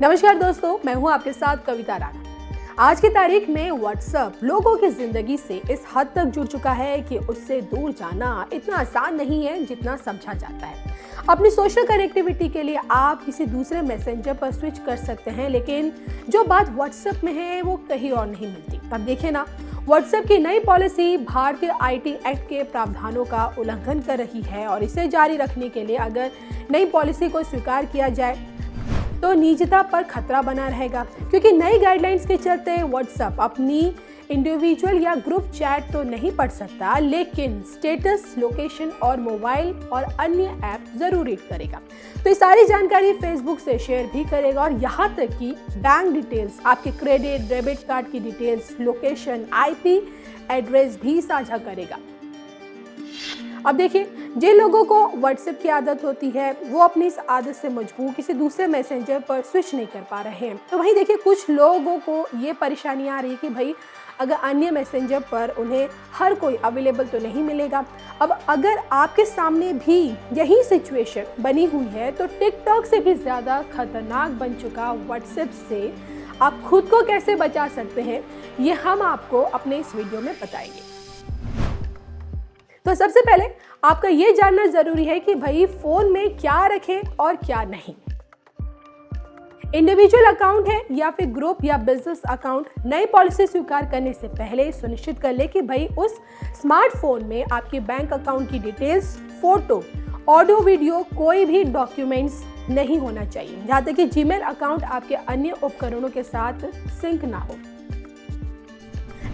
नमस्कार दोस्तों, मैं हूं आपके साथ कविता राणा। आज की तारीख में व्हाट्सएप लोगों की जिंदगी से इस हद तक जुड़ चुका है कि उससे दूर जाना इतना आसान नहीं है जितना समझा जाता है। अपनी सोशल कनेक्टिविटी के लिए आप किसी दूसरे मैसेंजर पर स्विच कर सकते हैं, लेकिन जो बात व्हाट्सएप में है वो कहीं और नहीं मिलती। तब देखिए ना, व्हाट्सएप की नई पॉलिसी भारतीय आईटी एक्ट के प्रावधानों का उल्लंघन कर रही है और इसे जारी रखने के लिए अगर नई पॉलिसी को स्वीकार किया जाए तो निजता पर खतरा बना रहेगा, क्योंकि नई गाइडलाइंस के चलते व्हाट्सएप अपनी इंडिविजुअल या ग्रुप चैट तो नहीं पढ़ सकता, लेकिन स्टेटस, लोकेशन और मोबाइल और अन्य ऐप जरूर रीड करेगा। तो ये सारी जानकारी फेसबुक से शेयर भी करेगा और यहाँ तक कि बैंक डिटेल्स, आपके क्रेडिट डेबिट कार्ड की डिटेल्स, लोकेशन, आईपी एड्रेस भी साझा करेगा। अब देखिए, जिन लोगों को व्हाट्सएप की आदत होती है वो अपनी इस आदत से मजबूर किसी दूसरे मैसेंजर पर स्विच नहीं कर पा रहे हैं। तो वहीं देखिए, कुछ लोगों को ये परेशानी आ रही है कि भाई अगर अन्य मैसेंजर पर उन्हें हर कोई अवेलेबल तो नहीं मिलेगा। अब अगर आपके सामने भी यही सिचुएशन बनी हुई है तो टिकटॉक से भी ज़्यादा खतरनाक बन चुका व्हाट्सएप से आप खुद को कैसे बचा सकते हैं, ये हम आपको अपने इस वीडियो में बताएंगे। तो सबसे पहले आपका ये जानना जरूरी है कि भाई फोन में क्या रखें और क्या नहीं। इंडिविजुअल अकाउंट है या फिर ग्रुप या बिजनेस अकाउंट, नई पॉलिसी स्वीकार करने से पहले सुनिश्चित कर ले कि भाई उस स्मार्टफोन में आपके बैंक अकाउंट की डिटेल्स, फोटो, ऑडियो, वीडियो, कोई भी डॉक्यूमेंट्स नहीं होना चाहिए, जहाँ तक कि जीमेल अकाउंट आपके अन्य उपकरणों के साथ सिंक ना हो।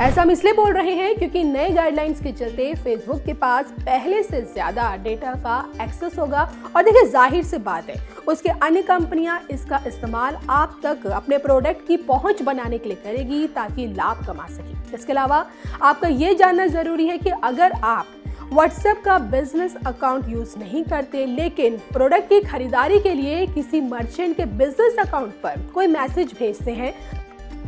ऐसा हम इसलिए बोल रहे हैं क्योंकि नए गाइडलाइंस के चलते फेसबुक के पास पहले से ज्यादा डेटा का एक्सेस होगा और देखिए, जाहिर सी बात है उसके अन्य कंपनियां इसका इस्तेमाल आप तक अपने प्रोडक्ट की पहुंच बनाने के लिए करेगी ताकि लाभ कमा सके। इसके अलावा आपका ये जानना जरूरी है कि अगर आप व्हाट्सएप का बिजनेस अकाउंट यूज नहीं करते लेकिन प्रोडक्ट की खरीदारी के लिए किसी मर्चेंट के बिजनेस अकाउंट पर कोई मैसेज भेजते हैं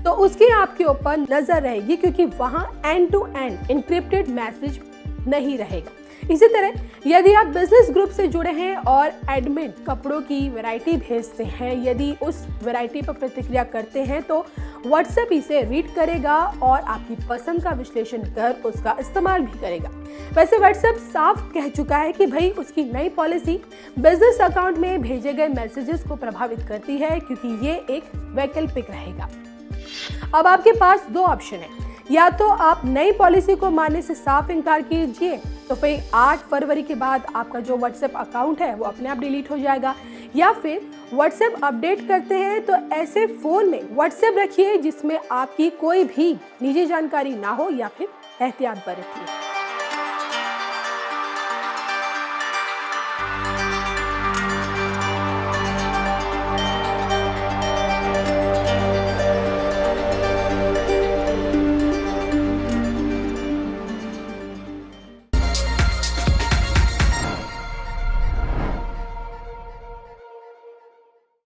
तो उसकी आपके ऊपर नजर रहेगी, क्योंकि वहां end to end encrypted message नहीं रहेगा। इसी तरह यदि आप बिजनेस ग्रुप से जुड़े हैं और एडमिन कपड़ों की वैरायटी भेजते हैं, यदि उस वैरायटी पर प्रतिक्रिया करते हैं तो व्हाट्सएप इसे रीड करेगा और आपकी पसंद का विश्लेषण कर उसका इस्तेमाल भी करेगा। वैसे व्हाट्सएप साफ कह चुका है कि भाई उसकी नई पॉलिसी बिजनेस अकाउंट में भेजे गए मैसेजेस को प्रभावित करती है, क्योंकि ये एक वैकल्पिक रहेगा। अब आपके पास दो ऑप्शन है, या तो आप नई पॉलिसी को मानने से साफ इनकार कीजिए, तो फिर 8 फरवरी के बाद आपका जो व्हाट्सएप अकाउंट है वो अपने आप डिलीट हो जाएगा, या फिर व्हाट्सएप अपडेट करते हैं तो ऐसे फोन में व्हाट्सएप रखिए जिसमें आपकी कोई भी निजी जानकारी ना हो, या फिर एहतियात बरतिए।